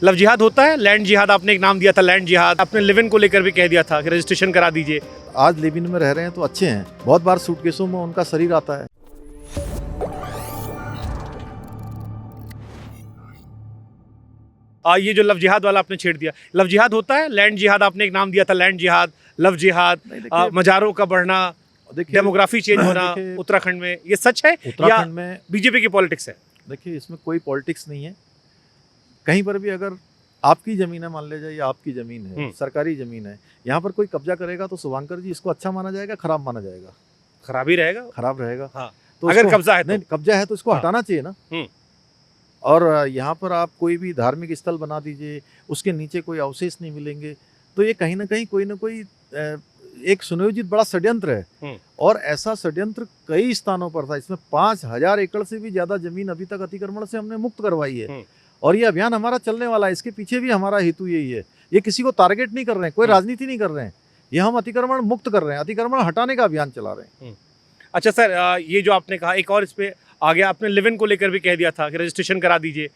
Love जिहाद होता है, लैंड जिहाद आपने एक नाम दिया था, लैंड जिहाद आपने लिव इन को लेकर भी कह दिया था कि रजिस्ट्रेशन करा दीजिए। आज लिव इन में रह रहे हैं तो अच्छे हैं, बहुत बार सूटकेसों में उनका शरीर आता है। ये जो लव जिहाद वाला आपने छेड़ दिया, लव जिहाद होता है, लैंड जिहाद आपने एक नाम दिया था, लैंड जिहाद, लव जिहाद, मजारों का बढ़ना, डेमोग्राफी चेंज होना उत्तराखंड में, ये सच है उत्तराखंड में बीजेपी की पॉलिटिक्स है? देखिए, इसमें कोई पॉलिटिक्स नहीं है। कहीं पर भी अगर आपकी जमीन है, मान लीजिए आपकी जमीन है, सरकारी जमीन है, यहाँ पर कोई कब्जा करेगा तो शुभांकर जी इसको अच्छा माना जाएगा, खराब माना जाएगा? खराब ही रहेगा, खराब रहेगा। हाँ। तो अगर कब्जा है नहीं, कब्जा है तो इसको हटाना चाहिए ना। और यहाँ पर आप कोई भी धार्मिक स्थल बना दीजिए, उसके नीचे कोई अवशेष नहीं मिलेंगे, तो ये कहीं ना कोई एक सुनियोजित बड़ा षड्यंत्र है। और ऐसा षड्यंत्र कई स्थानों पर था। इसमें 5000 एकड़ से भी ज्यादा जमीन अभी तक अतिक्रमण से हमने मुक्त करवाई है, और ये अभियान हमारा चलने वाला है। इसके पीछे भी हमारा हेतु यही है। ये किसी को टारगेट नहीं कर रहे हैं, कोई राजनीति नहीं कर रहे हैं, ये हम अतिक्रमण मुक्त कर रहे हैं, अतिक्रमण हटाने का अभियान चला रहे हैं। अच्छा सर, ये जो आपने कहा, एक और इस पे आगे आपने लिव इन को लेकर भी कह दिया था कि रजिस्ट्रेशन करा दीजिए।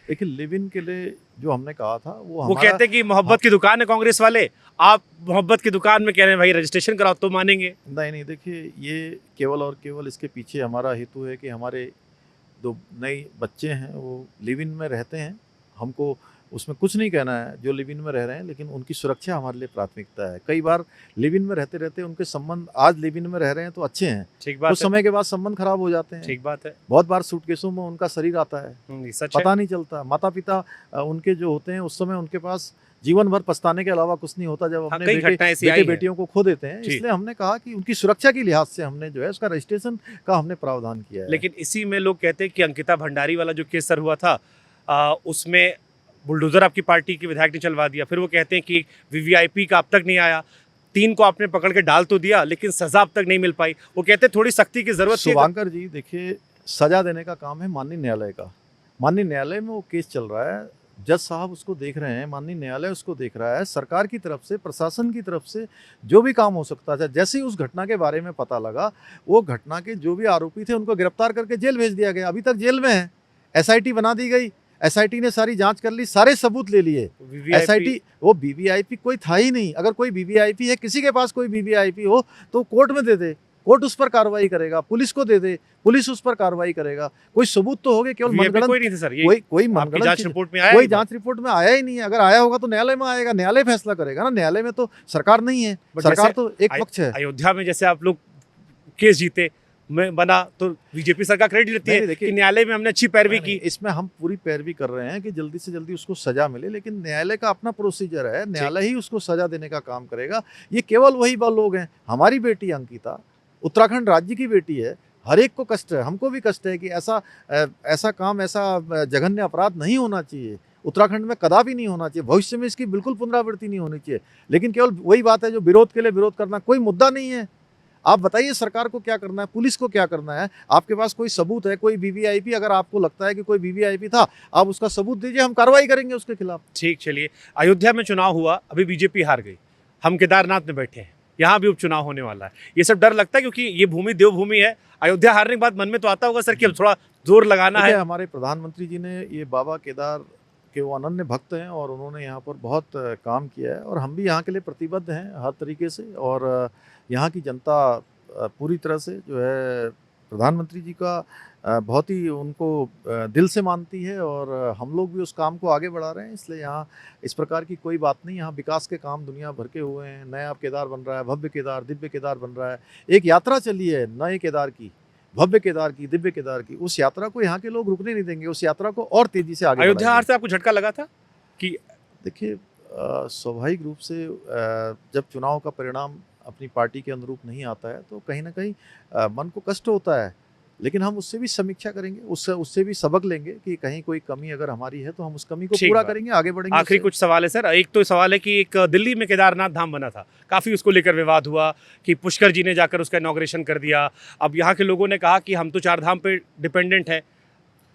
देखिए, लिव इन के लिए जो हमने कहा था वो कहते हैं कि मोहब्बत की दुकान है कांग्रेस वाले, आप मोहब्बत की दुकान में कह रहे हैं भाई रजिस्ट्रेशन कराओ तो मानेंगे? नहीं, देखिए, ये केवल और केवल इसके पीछे हमारा हेतु है कि हमारे 2 नए बच्चे हैं, वो लिव इन में रहते हैं। हमको उसमें कुछ नहीं कहना है, जो लिव इन में रह रहे हैं, लेकिन उनकी सुरक्षा हमारे लिए प्राथमिकता है। कई बार लिव इन में रहते रहते उनके संबंध, आज लिव इन में रह रहे हैं तो अच्छे हैं, ठीक बात, कुछ समय के बाद संबंध खराब हो जाते हैं, ठीक बात है। बहुत बार सूटकेसों में उनका शरीर आता है, सच पता नहीं चलता। माता पिता उनके जो होते हैं, उस समय उनके पास जीवन भर पछताने के अलावा कुछ नहीं होता जब अपने बेटे बेटियों को खो देते हैं। इसलिए हमने कहा कि उनकी सुरक्षा के लिहाज से हमने जो है उसका रजिस्ट्रेशन का हमने प्रावधान किया है। लेकिन इसी में लोग कहते हैं कि अंकिता भंडारी वाला जो केस सर हुआ था, उसमें बुलडोजर आपकी पार्टी के विधायक ने चलवा दिया। फिर वो कहते हैं कि वीवीआईपी का अब तक नहीं आया, 3 को आपने पकड़ के डाल तो दिया लेकिन सजा अब तक नहीं मिल पाई। वो कहते हैं थोड़ी सख्ती की जरूरत है। शुभांकर जी, देखिए, सजा देने का काम है माननीय न्यायालय का। माननीय न्यायालय में वो केस चल रहा है, जज साहब उसको देख रहे हैं, माननीय न्यायालय उसको देख रहा है। सरकार की तरफ से, प्रशासन की तरफ से जो भी काम हो सकता था, जैसे ही उस घटना के बारे में पता लगा, वो घटना के जो भी आरोपी थे उनको गिरफ्तार करके जेल भेज दिया गया। अभी तक जेल में है। एसआईटी बना दी गई, एसआईटी ने सारी जांच कर ली, सारे सबूत ले लिए। एसआईटी, वो वीवीआईपी कोई था ही नहीं। अगर कोई वीवीआईपी है, किसी के पास कोई वीवीआईपी हो तो कोर्ट में दे दे, कोर्ट उस पर कार्रवाई करेगा। पुलिस को दे दे, पुलिस उस पर कार्रवाई करेगा। कोई सबूत तो हो गए, केवल मनगढ़ंत कोई नहीं थे सर। कोई मनगढ़ंत जांच रिपोर्ट में आया, कोई जांच रिपोर्ट में आया ही नहीं है। अगर आया होगा तो न्यायालय में आएगा, न्यायालय फैसला करेगा ना। न्यायालय में तो सरकार नहीं है, सरकार तो एक पक्ष है। अयोध्या में जैसे आप लोग केस जीते में बना तो बीजेपी सरकार क्रेडिट लेती है कि न्यायालय में हमने अच्छी पैरवी की। इसमें हम पूरी पैरवी कर रहे हैं कि जल्दी से जल्दी उसको सजा मिले, लेकिन न्यायालय का अपना प्रोसीजर है, न्यायालय ही उसको सजा देने का काम करेगा। ये केवल वही लोग हैं। हमारी बेटी अंकिता उत्तराखंड राज्य की बेटी है, हर एक को कष्ट है, हमको भी कष्ट है कि ऐसा काम, ऐसा जघन्य अपराध नहीं होना चाहिए, उत्तराखंड में कदापि नहीं होना चाहिए, भविष्य में इसकी बिल्कुल पुनरावृत्ति नहीं होनी चाहिए। लेकिन केवल वही बात है, जो विरोध के लिए विरोध करना कोई मुद्दा नहीं है। आप बताइए सरकार को क्या करना है, पुलिस को क्या करना है? आपके पास कोई सबूत है, कोई वीवीआईपी, अगर आपको लगता है कि कोई वीवीआईपी था, आप उसका सबूत दीजिए, हम कार्रवाई करेंगे उसके खिलाफ। ठीक, चलिए, अयोध्या में चुनाव हुआ, अभी बीजेपी हार गई, हम केदारनाथ में बैठे हैं, यहाँ भी उपचुनाव होने वाला है। ये सब डर लगता है क्योंकि ये भूमि देवभूमि है। अयोध्या हारने के बाद मन में तो आता होगा सर कि अब थोड़ा जोर लगाना है। हमारे प्रधानमंत्री जी ने, ये बाबा केदार के वो अनन्य भक्त हैं और उन्होंने यहाँ पर बहुत काम किया है, और हम भी यहाँ के लिए प्रतिबद्ध हैं हर तरीके से। और यहाँ की जनता पूरी तरह से जो है प्रधानमंत्री जी का बहुत ही उनको दिल से मानती है, और हम लोग भी उस काम को आगे बढ़ा रहे हैं। इसलिए यहाँ इस प्रकार की कोई बात नहीं। यहाँ विकास के काम दुनिया भर के हुए हैं। नया केदार बन रहा है, भव्य केदार, दिव्य केदार बन रहा है। एक यात्रा चली है नए केदार की, भव्य केदार की, दिव्य केदार की। उस यात्रा को यहाँ के लोग रुकने नहीं देंगे, उस यात्रा को और तेजी से आगे। अयोध्या हार से आपको झटका लगा था कि? देखिए, स्वाभाविक रूप से जब चुनाव का परिणाम अपनी पार्टी के अनुरूप नहीं आता है तो कहीं ना कहीं मन को कष्ट होता है, लेकिन हम उससे भी समीक्षा करेंगे, उससे भी सबक लेंगे कि कहीं कोई कमी अगर हमारी है तो हम उस कमी को पूरा करेंगे, आगे बढ़ेंगे। आखिरी कुछ सवाल है सर। एक तो सवाल है कि एक दिल्ली में केदारनाथ धाम बना था, काफ़ी उसको लेकर विवाद हुआ कि पुष्कर जी ने जाकर उसका इनॉग्रेशन कर दिया। अब यहाँ के लोगों ने कहा कि हम तो 4 धाम पे डिपेंडेंट है,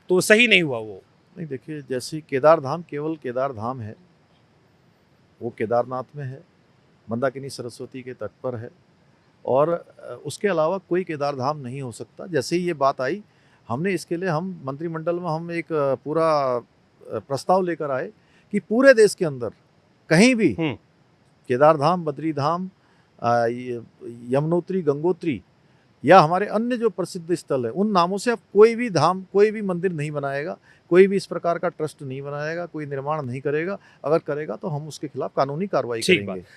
तो सही नहीं हुआ वो? नहीं, देखिए, जैसे केदार धाम केवल केदार धाम है, वो केदारनाथ में है, मंदाकिनी सरस्वती के तट पर है, और उसके अलावा कोई केदार धाम नहीं हो सकता। जैसे ही ये बात आई, हमने इसके लिए, हम मंत्रिमंडल में हम एक पूरा प्रस्ताव लेकर आए कि पूरे देश के अंदर कहीं भी केदार धाम, बद्री धाम, यमुनोत्री, गंगोत्री या हमारे अन्य जो प्रसिद्ध स्थल है उन नामों से अब कोई भी धाम, कोई भी मंदिर नहीं बनाएगा, कोई भी इस प्रकार का ट्रस्ट नहीं बनाएगा, कोई निर्माण नहीं करेगा। अगर करेगा तो हम उसके खिलाफ कानूनी कार्रवाई ठीक करेंगे। बात।